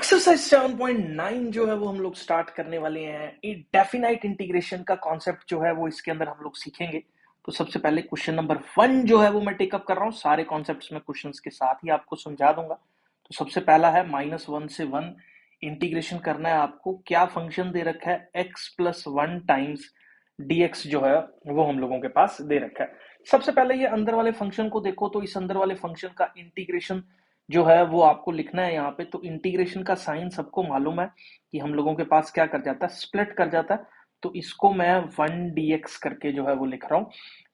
Exercise 7.9 जो है वो हम लोग स्टार्ट करने वाले हैं। एक डेफिनाइट इंटीग्रेशन का कॉन्सेप्ट जो है वो इसके अंदर हम लोग सीखेंगे। तो सबसे पहले क्वेश्चन नंबर 1 जो है वो मैं टेकअप कर रहा हूँ। सारे कॉन्सेप्ट्स में क्वेश्चंस के साथ ही आपको समझा दूंगा। तो सबसे पहला है -1 से 1 इंटीग्रेशन करना है आपको। क्या फंक्शन दे रखा है, x+1 टाइम्स dx जो है वो हम लोगों के पास दे रखा है। सबसे पहले ये अंदर वाले फंक्शन को देखो, तो इस अंदर वाले फंक्शन का इंटीग्रेशन जो है वो आपको लिखना है यहाँ पे। तो इंटीग्रेशन का साइन सबको मालूम है कि हम लोगों के पास क्या कर जाता है, स्प्लिट कर जाता है। तो इसको मैं 1 dx करके जो है वो लिख रहा हूँ।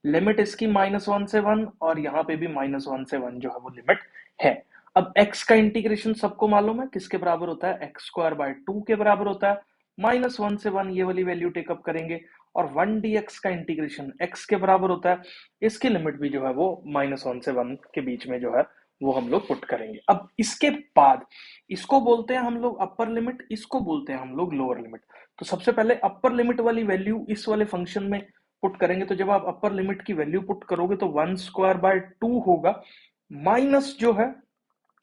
लिमिट इसकी -1 से 1 और यहाँ पे भी -1 से 1 जो है वो लिमिट है। अब x का इंटीग्रेशन सबको मालूम है किसके बराबर होता है, x² by 2 के बराबर होता है। -1 से 1 ये वाली वैल्यू टेकअप करेंगे और 1 dx का इंटीग्रेशन x के बराबर होता है। इसकी लिमिट भी जो है वो -1 से 1 के बीच में जो है वो हम लोग पुट करेंगे। अब इसके बाद इसको बोलते हैं हम लोग अपर लिमिट, इसको बोलते हैं हम लोग लोअर लिमिट। तो सबसे पहले अपर लिमिट वाली वैल्यू इस वाले फंक्शन में पुट करेंगे। तो जब आप अपर लिमिट की वैल्यू पुट करोगे तो 1² by 2 होगा, माइनस जो है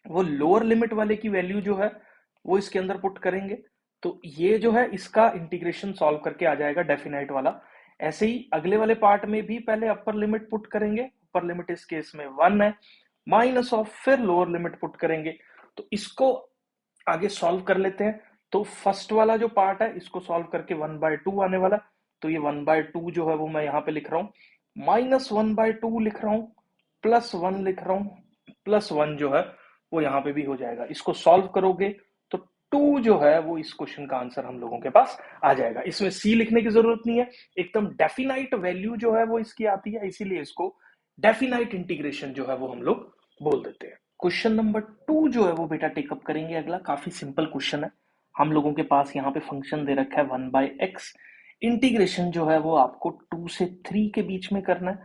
वो लोअर लिमिट वाले की वैल्यू जो है वो इसके अंदर पुट करेंगे। तो ये जो है इसका इंटीग्रेशन सॉल्व करके आ जाएगा डेफिनाइट वाला। ऐसे ही अगले वाले पार्ट में भी पहले अपर लिमिट पुट करेंगे, अपर लिमिट इस केस में 1 है, माइनस ऑफ फिर लोअर लिमिट पुट करेंगे। तो इसको आगे सॉल्व कर लेते हैं। तो फर्स्ट वाला जो पार्ट है इसको सॉल्व करके 1/2 आने वाला। तो ये 1/2 जो है वो मैं यहाँ पे लिख रहा हूँ, -1/2 लिख रहा हूँ, +1 लिख रहा हूँ, +1 जो है वो यहाँ पे भी हो जाएगा। इसको सॉल्व करोगे तो 2 जो है वो इस क्वेश्चन का आंसर हम लोगों के पास आ जाएगा। इसमें सी लिखने की जरूरत नहीं है, एकदम डेफिनाइट वैल्यू जो है वो इसकी आती है, इसीलिए इसको डेफिनाइट इंटीग्रेशन जो है वो हम लोग बोल देते हैं। क्वेश्चन नंबर 2 जो है वो बेटा टेकअप करेंगे अगला। काफी सिंपल क्वेश्चन है। हम लोगों के पास यहाँ पे फंक्शन दे रखा है 1/x। इंटीग्रेशन जो है वो आपको 2 से 3 के बीच में करना है,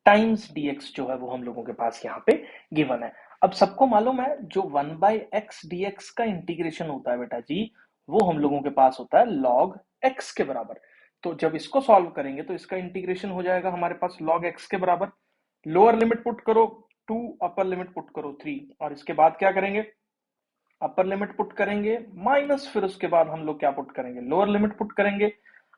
टाइम्स dx जो है वो हम लोगों के पास यहाँ पे गिवन है। अब सबको मालूम है जो 1/x dx का इंटीग्रेशन होता है बेटा जी, वो हम लोगों के पास होता है log x के बराबर। तो जब इसको सॉल्व करेंगे तो इसका इंटीग्रेशन हो जाएगा हमारे पास log x के बराबर। लोअर लिमिट पुट करो 2, अपर लिमिट पुट करो 3, और इसके बाद क्या करेंगे, अपर लिमिट पुट करेंगे माइनस, फिर उसके बाद हम लोग क्या पुट करेंगे, लोअर लिमिट पुट करेंगे।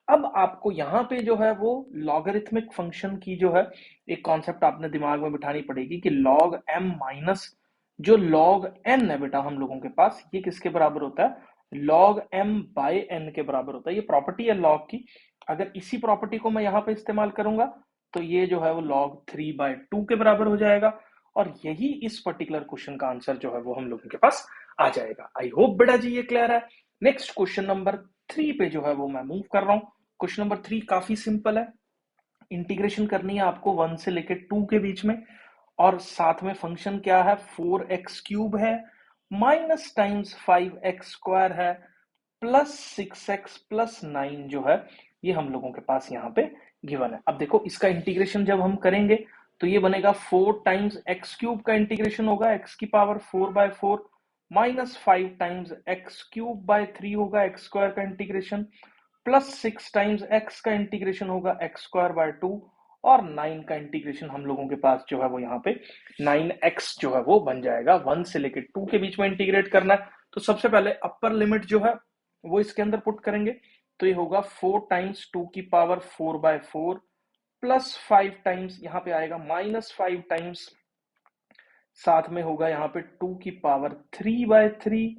अब आपको यहाँ पे जो है वो लॉगरिथमिक फंक्शन की जो है एक कॉन्सेप्ट आपने दिमाग में बिठानी पड़ेगी कि log m माइनस जो log n है बेटा हम लोगों के पास, ये किसके बराबर होता है, log m बाय n के बराबर होता है। ये प्रॉपर्टी है log की। अगर इसी प्रॉपर्टी को मैं यहाँ पे इस्तेमाल करूंगा तो ये जो है वो log 3/2 के बराबर हो जाएगा। और यही इस पर्टिकुलर क्वेश्चन का आंसर जो है वो हम लोगों के पास आ जाएगा। आई होप बेटा जी ये क्लियर है। नेक्स्ट क्वेश्चन नंबर 3 पे जो है वो मैं मूव कर रहा हूँ। क्वेश्चन नंबर 3 काफी सिंपल है। इंटीग्रेशन करनी है आपको 1 से लेके 2 के बीच में, और साथ में फंक्शन क्या है, 4x³ है, माइनस टाइम्स 5x² है, +6x+9 जो है ये हम लोगों के पास यहाँ पे गिवन है। अब देखो इसका इंटीग्रेशन जब हम करेंगे तो ये बनेगा 4 टाइम्स x³ का इंटीग्रेशन होगा x⁴/4, -5 टाइम्स x³/3 होगा x² का इंटीग्रेशन, +6 टाइम्स x का इंटीग्रेशन होगा x²/2, और 9 का इंटीग्रेशन हम लोगों के पास जो है वो यहाँ पे 9x जो है वो बन जाएगा। 1 से लेके 2 के बीच में इंटीग्रेट करना है। तो सबसे पहले अपर लिमिट जो है वो इसके अंदर पुट करेंगे। तो ये होगा 4 टाइम्स 2⁴/4 +5 टाइम्स यहाँ पे आएगा -5 टाइम्स, साथ में होगा यहाँ पे 2⁵3/3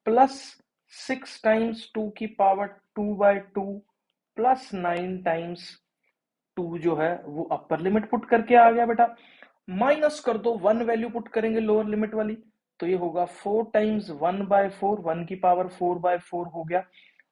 +6 टाइम्स 2⁵2/2 +9 टाइम्स 2 जो है वो अपर लिमिट पुट करके आ गया बेटा। माइनस कर दो 1 वैल्यू पुट करेंगे लोअर लिमिट वाली। तो ये होगा 4 टाइम्स 1/4, 1⁴4/4 हो गया,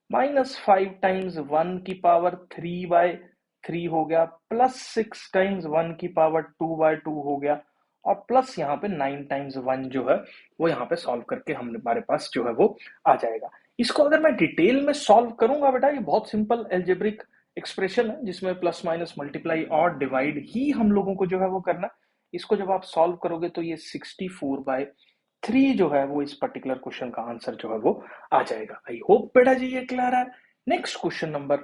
-5 टाइम्स 1⁵3/3 हो गया, +6 टाइम्स 1⁵2/2 हो गया, और प्लस यहाँ पे 9 टाइम्स 1 जो है वो यहाँ पे सॉल्व करके हमारे पास जो है वो आ जाएगा। इसको अगर मैं डिटेल में सॉल्व करूंगा बेटा, ये बहुत सिंपल एल्जेब्रिक एक्सप्रेशन है जिसमें प्लस माइनस मल्टीप्लाई और डिवाइड ही हम लोगों को जो है वो करना। इसको जब आप सॉल्व करोगे तो ये 64/3 जो है वो इस पर्टिकुलर क्वेश्चन का आंसर जो है वो आ जाएगा। आई होप बेटा जी ये क्लियर है। नेक्स्ट क्वेश्चन नंबर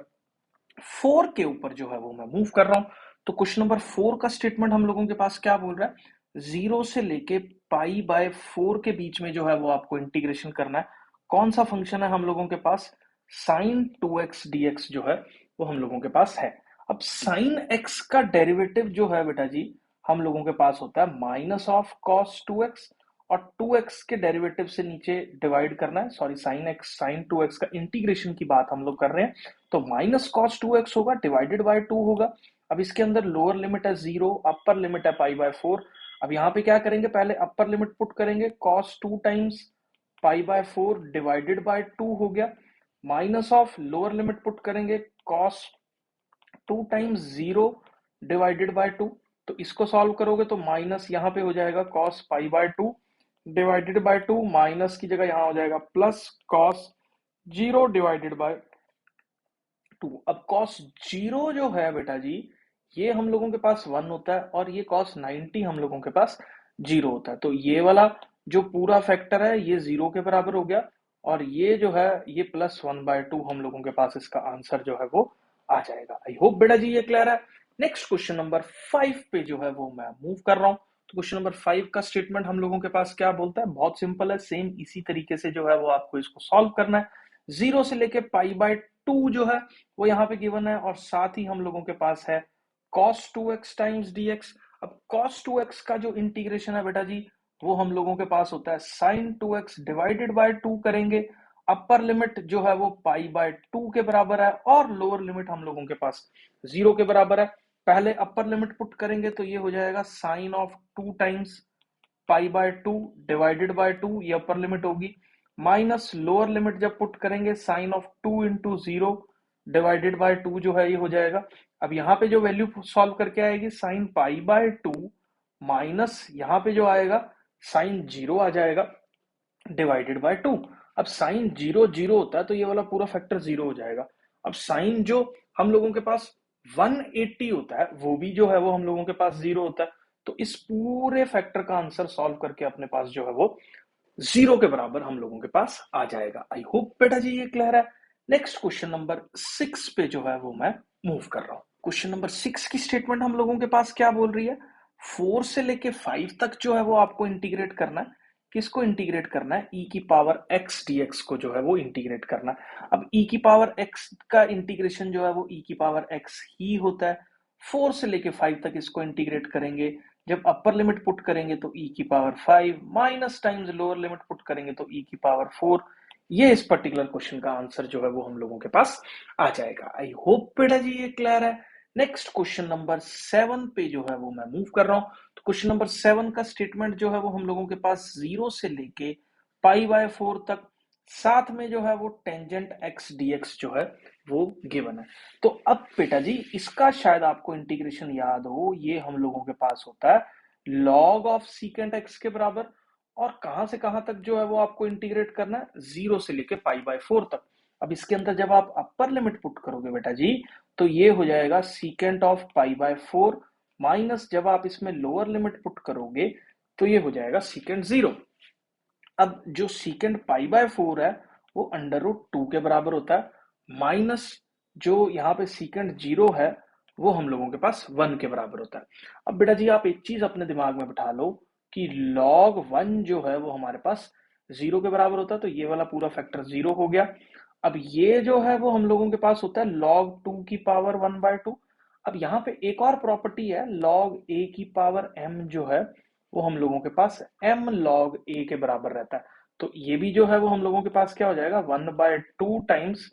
4 के ऊपर जो है वो मैं मूव कर रहा हूं। तो क्वेश्चन नंबर 4 का स्टेटमेंट हम लोगों के पास क्या बोल रहा है, 0 से लेके π/4 के बीच में जो है वो आपको इंटीग्रेशन करना है। कौन सा फंक्शन है हम लोगों के पास, साइन 2x dx जो है वो हम लोगों के पास है। अब साइन x का डेरिवेटिव जो है बेटा जी हम लोगों के पास होता है माइनस ऑफ कॉस 2x, और 2x के डेरिवेटिव से नीचे डिवाइड करना है, सॉरी साइन 2x का इंटीग्रेशन की बात हम लोग कर रहे हैं, तो माइनस कॉस 2x होगा डिवाइडेड बाय 2 होगा। अब इसके अंदर लोअर लिमिट है 0, अपर लिमिट है पाई बाय 4। अब यहाँ पे क्या करेंगे, पहले अपर लिमिट पुट करेंगे, cos 2 times pi by 4 divided by 2 हो गया, minus of lower limit put करेंगे, cos 2 टाइम्स 0 डिवाइडेड बाय 2। तो इसको सॉल्व करोगे तो माइनस यहाँ पे हो जाएगा cos pi by 2 divided by 2, minus की जगह यहाँ हो जाएगा प्लस cos 0 डिवाइडेड बाय 2। अब cos 0 जो है बेटा जी ये हम लोगों के पास 1 होता है, और ये cos 90 हम लोगों के पास 0 होता है। तो ये वाला जो पूरा फैक्टर है ये 0 के बराबर हो गया, और ये जो है ये प्लस 1/2 हम लोगों के पास इसका आंसर जो है वो आ जाएगा। आई होप बेटा जी ये क्लियर है। नेक्स्ट क्वेश्चन नंबर 5 पे जो है वो मैं मूव कर रहा हूँ। तो क्वेश्चन नंबर 5 का स्टेटमेंट हम लोगों के पास क्या बोलता है, बहुत सिंपल है, सेम इसी तरीके से जो है वो आपको इसको सॉल्व करना है। 0 से लेके पाई बाय 2 जो है वो यहाँ पे गिवन है, और साथ ही हम लोगों के पास है cos 2x टाइम्स dx। अब cos 2x का जो इंटीग्रेशन है बेटा जी वो हम लोगों के पास होता है sin 2x डिवाइडेड बाय 2 करेंगे, अपर लिमिट जो है वो पाई बाय 2 के बराबर है, और लोअर लिमिट हम लोगों के पास 0 के बराबर है। पहले अपर लिमिट पुट करेंगे तो ये हो जाएगा sine of 2 times pi by 2 divided by 2, ये अपर लिमिट होगी, माइनस लोअर लिमिट जब पुट करेंगे sine of 2 into 0 divided by 2 जो है ये हो जाएगा। अब यहाँ पे जो वैल्यू सॉल्व करके आएगी साइन पाई बाय 2 माइनस यहाँ पे जो आएगा साइन 0 आ जाएगा डिवाइडेड बाय 2। अब साइन 0 0 होता है तो ये वाला पूरा फैक्टर 0 हो जाएगा। अब साइन जो हम लोगों के पास 180 होता है वो भी जो है वो हम लोगों के पास 0 होता है। तो इस पूरे फैक्टर का आंसर सॉल्व करके अपने पास जो है वो 0 के बराबर हम लोगों के पास आ जाएगा। आई होप बेटा जी ये क्लियर है। नेक्स्ट क्वेश्चन नंबर 6 पे जो है वो मैं मूव कर रहा हूँ। क्वेश्चन नंबर 6 की स्टेटमेंट हम लोगों के पास क्या बोल रही है, 4 से लेके 5 तक जो है वो आपको इंटीग्रेट करना है। किसको इंटीग्रेट करना है, e की पावर x dx को जो है वो इंटीग्रेट करना है। अब e की पावर x का इंटीग्रेशन जो है वो e की पावर x ही होता है। 4 से लेके 5 तक इसको इंटीग्रेट करेंगे, जब अपर लिमिट पुट करेंगे तो e की power 5 minus times lower limit put करेंगे तो e की पावर 4। ये इस पर्टिकुलर क्वेश्चन का आंसर जो है वो हम लोगों के पास आ जाएगा। आई होप बेटा जी ये क्लियर है। नेक्स्ट क्वेश्चन नंबर 7 पे जो है वो मैं मूव कर रहा हूँ। तो क्वेश्चन नंबर 7 का स्टेटमेंट जो है वो हम लोगों के पास 0 से लेके पाई बाय 4 तक, साथ में जो है वो टेंजेंट x dx जो है वो गिवन है। तो अब बेटा जी इसका शायद आपको इंटीग्रेशन याद हो, ये हम लोगों के पास होता है log ऑफ सीकेंट x के बराबर, और कहां से कहां तक जो है वो आपको इंटीग्रेट करना है, 0 से लेके पाई बाय 4 तक। अब इसके अंदर जब आप अपर लिमिट पुट करोगे बेटा जी तो ये हो जाएगा secant of pi by 4, minus जब आप इसमें लोअर लिमिट पुट करोगे तो ये हो जाएगा सीकेंट 0। अब जो सीकेंट पाई बाय 4 है वो अंडर रूट 2 के बराबर होता है, माइनस जो यहाँ पे सीकेंट 0 है वो हम लोगों के पास 1 के बराबर होता है। अब बेटा जी आप एक चीज अपने दिमाग में बिठा लो कि log 1 जो है वो हमारे पास 0 के बराबर होता है, तो ये वाला पूरा फैक्टर 0 हो गया। अब ये जो है वो हम लोगों के पास होता है log 2 की पावर 1/2। अब यहाँ पे एक और प्रॉपर्टी है log a की पावर m जो है वो हम लोगों के पास m log a के बराबर रहता है। तो ये भी जो है वो हम लोगों के पास क्या हो जाएगा 1/2 टाइम्स,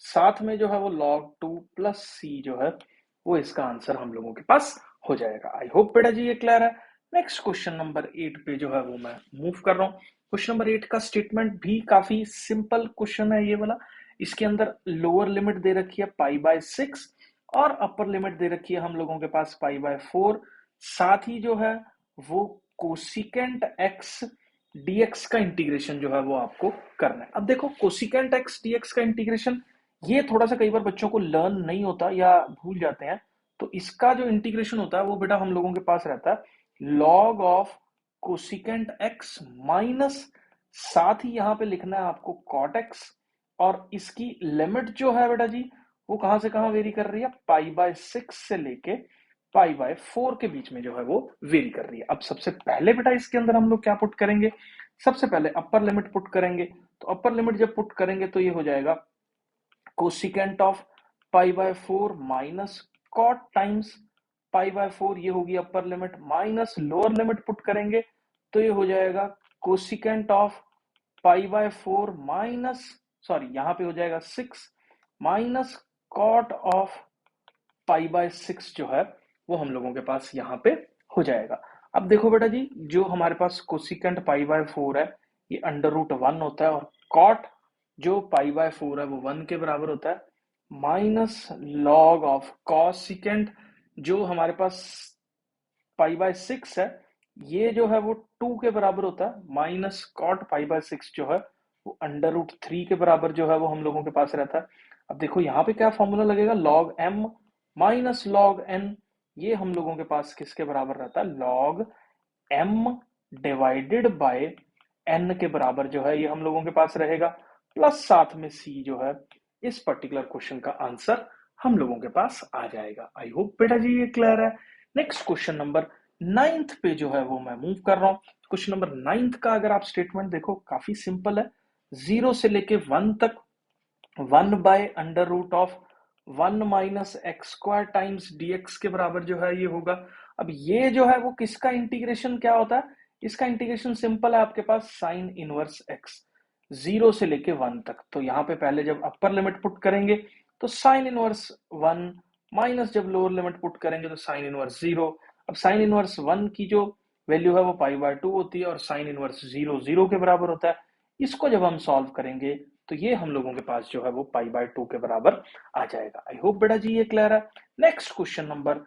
साथ में जो है वो log 2 प्लस c जो है वो इसका आंसर हम लोगों के पास हो जाएगा। आई होप बेटा जी ये क्लियर है। नेक्स्ट क्वेश्चन नंबर 8 पे जो है वो मैं मूव कर रहा हूँ। क्वेश्चन नंबर 8 का स्टेटमेंट भी काफी सिंपल क्वेश्चन है ये वाला। इसके अंदर लोअर लिमिट दे रखी है पाई बाय 6, और अपर लिमिट दे रखी है हम लोगों के पास पाई बाय 4। साथ ही जो है वो कोसिकेंट x dx का इंटीग्रेशन जो है वो आपको करना है। अब देखो कोसिकेंट x dx का इंटीग्रेशन ये थोड़ा सा कई बार बच्चों को लर्न नहीं होता या भूल जाते हैं। तो इसका जो इंटीग्रेशन होता है वो बेटा हम लोगों के पास रहता है log of cosecant x minus, साथ ही यहाँ पे लिखना है आपको cot x, और इसकी लिमिट जो है बेटा जी वो कहां से कहां वेरी कर रही है, पाई बाय 6 से लेके पाई बाय 4 के बीच में जो है वो वेरी कर रही है। अब सबसे पहले बेटा इसके अंदर हम लोग क्या पुट करेंगे, सबसे पहले अपर लिमिट पुट करेंगे तो अपर लिमिट जब पुट करेंगे तो ये हो जाएगा cosecant of pi by 4 minus cot times pi by 4, ये होगी upper limit, minus lower limit put करेंगे तो ये हो जाएगा cosecant of pi by 4 minus, sorry यहाँ पे हो जाएगा 6 minus cot of pi by 6 जो है वो हम लोगों के पास यहाँ पे हो जाएगा। अब देखो बेटा जी, जो हमारे पास कोसिकेंट पाई बाय 4 है ये अंडर रूट 1 होता है, और कॉट जो पाई बाय 4 है वो 1 के बराबर होता है, माइनस लॉग ऑफ कॉसिकेंट जो हमारे पास पाई बाय 6 है ये जो है वो 2 के बराबर होता है, माइनस कॉट पाई बाय 6 जो है वो अंडर रूट 3 के बराबर जो है वो हम लोगों के पास रहता है। अब देखो यहाँ पे क्या फॉर्मूला लगेगा, log M minus log N, ये हम लोगों के पास किसके बराबर रहता है, log M divided by N के बराबर जो है ये हम लोगों के पास रहेगा, प्लस साथ में सी जो है इस पर्टिकुलर क्वेश्चन का आंसर हम लोगों के पास आ जाएगा। आई होप बेटा जी ये क्लियर है। नेक्स्ट क्वेश्चन नंबर 9th पे जो है वो मैं मूव कर रहा हूं। क्वेश्चन नंबर 9th का अगर आप स्टेटमेंट देखो काफी सिंपल है, 0 से लेके 1 तक 1 by under root of 1 minus X square times dx के बराबर जो है ये होगा। अब ये जो है वो किसका इंटीग्रेशन क्या होता है, इसका इंटीग्रेशन सिंपल है आपके पास, साइन इनवर्स x 0 से लेके 1 तक। तो यहाँ पे पहले जब अपर लिमिट पुट करेंगे तो साइन इनवर्स 1 माइनस जब लोअर लिमिट पुट करेंगे तो साइन इनवर्स 0। अब साइन इनवर्स 1 की जो वैल्यू है वो पाई बाय 2 होती है और साइन इनवर्स 0 0 के बराबर होता है। इसको जब हम सॉल्व करेंगे तो ये हम लोगों के पास जो है वो पाई बाय 2 के बराबर आ जाएगा। आई होप बेटा जी ये क्लियर है। नेक्स्ट क्वेश्चन नंबर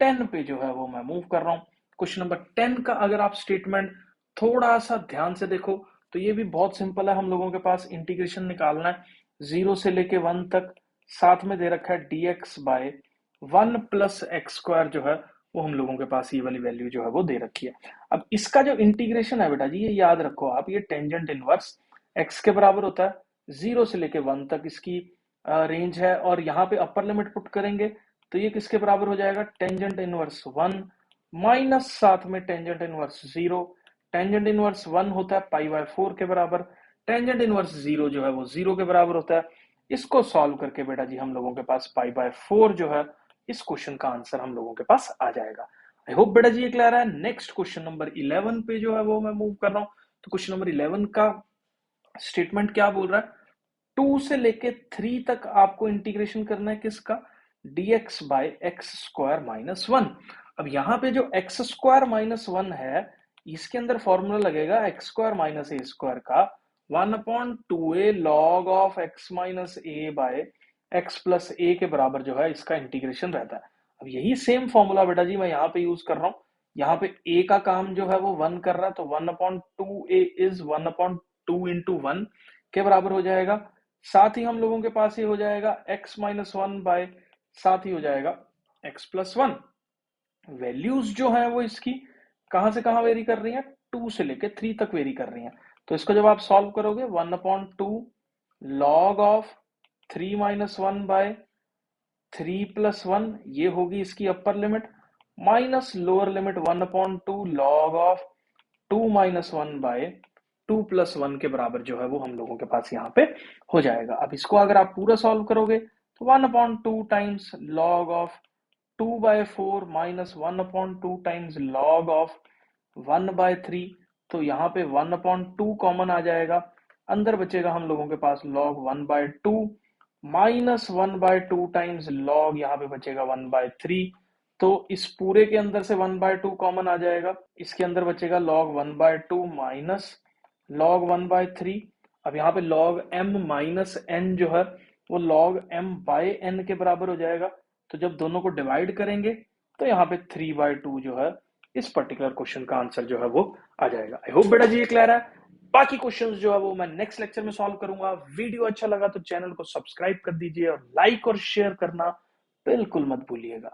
10 पे जो है वो मैं मूव कर रहा हूँ। क्वेश्चन नंबर 10 का अगर आप स्टेटमेंट थोड़ा सा ध्यान से देखो तो ये भी बहुत सिंपल है, हम लोगों के पास इंटीग्रेशन निकालना है 0 से लेके 1 तक, साथ में दे रखा है dx by 1 plus X square जो है वो हम लोगों के पास ये वाली वैल्यू जो है वो दे रखी है। अब इसका जो इंटीग्रेशन है बेटा जी ये याद रखो आप, ये टेंजेंट इनवर्स x के बराबर होता है, 0 से लेके 1 तक इसकी रेंज है, और यहाँ पे अपर लिमिट पुट करेंगे तो ये किसके बराबर हो जाएगा, टेंजेंट इनवर्स 1 माइनस साथ में टेंजेंट इनवर्स 0। टेंजेंट इनवर्स 1 होता है पाई बाय 4 के बराबर, टेंजेंट इनवर्स 0 जो है वो 0 के बराबर होता है। इसको सॉल्व करके बेटा जी हम लोगों के पास पाई बाय 4 जो है इस क्वेश्चन का आंसर हम लोगों के पास आ जाएगा। आई होप बेटा जी ये क्लियर है। नेक्स्ट क्वेश्चन नंबर 11 पे जो है वो मैं मूव कर रहा हूँ। तो क्वेश्चन नंबर 11 का स्टेटमेंट क्या बोल रहा है, 2 से लेके 3 तक आपको इंटीग्रेशन करना है किसका, dx by X square minus 1। अब यहाँ पे जो एक्स स्क्वायर माइनस 1 है इसके अंदर फॉर्मूला लगेगा x square minus a square का 1/2a log of x minus a by x plus a के बराबर जो है इसका इंटीग्रेशन रहता है। अब यही सेम फॉर्मूला बेटा जी मैं यहाँ पे यूज कर रहा हूँ, यहाँ पे a का काम जो है वो 1 कर रहा है तो 1/2a इज 1/2 इंटू 1 के बराबर हो जाएगा। साथ ही हम लोगों के पास ये हो जाएगा x माइनस 1 बाय, साथ ही हो जाएगा x प्लस 1। वैल्यूज जो है वो इसकी कहां से कहां वेरी कर रही हैं, 2 से लेके 3 तक वेरी कर रही हैं। तो इसको जब आप सॉल्व करोगे 1/2 log of 3 minus 1 by 3 plus 1 ये होगी इसकी upper limit, minus lower limit 1/2 log of 2 minus 1 by 2 plus 1 के बराबर जो है वो हम लोगों के पास यहाँ पे हो जाएगा। अब इसको अगर आप पूरा सॉल्व करोगे तो 1/2 times log of 2/4 minus 1/2 times log of 1/3, तो यहाँ पे 1/2 कॉमन आ जाएगा, अंदर बचेगा हम लोगों के पास लॉग 1/2 माइनस 1/2 टाइम्स लॉग, यहाँ पे बचेगा 1/3। तो इस पूरे के अंदर से 1/2 कॉमन आ जाएगा, इसके अंदर बचेगा log 1/2 माइनस log 1/3। अब यहाँ पे log m माइनस n जो है वो log m बाय n के बराबर हो जाएगा। तो जब दोनों को डिवाइड करेंगे तो यहाँ पे 3/2 जो है इस पर्टिकुलर क्वेश्चन का आंसर जो है वो आ जाएगा। आई होप बेटा जी ये क्लियर है। बाकी क्वेश्चंस जो है वो मैं नेक्स्ट लेक्चर में सॉल्व करूंगा। वीडियो अच्छा लगा तो चैनल को सब्सक्राइब कर दीजिए और लाइक और शेयर करना बिल्कुल मत भूलिएगा।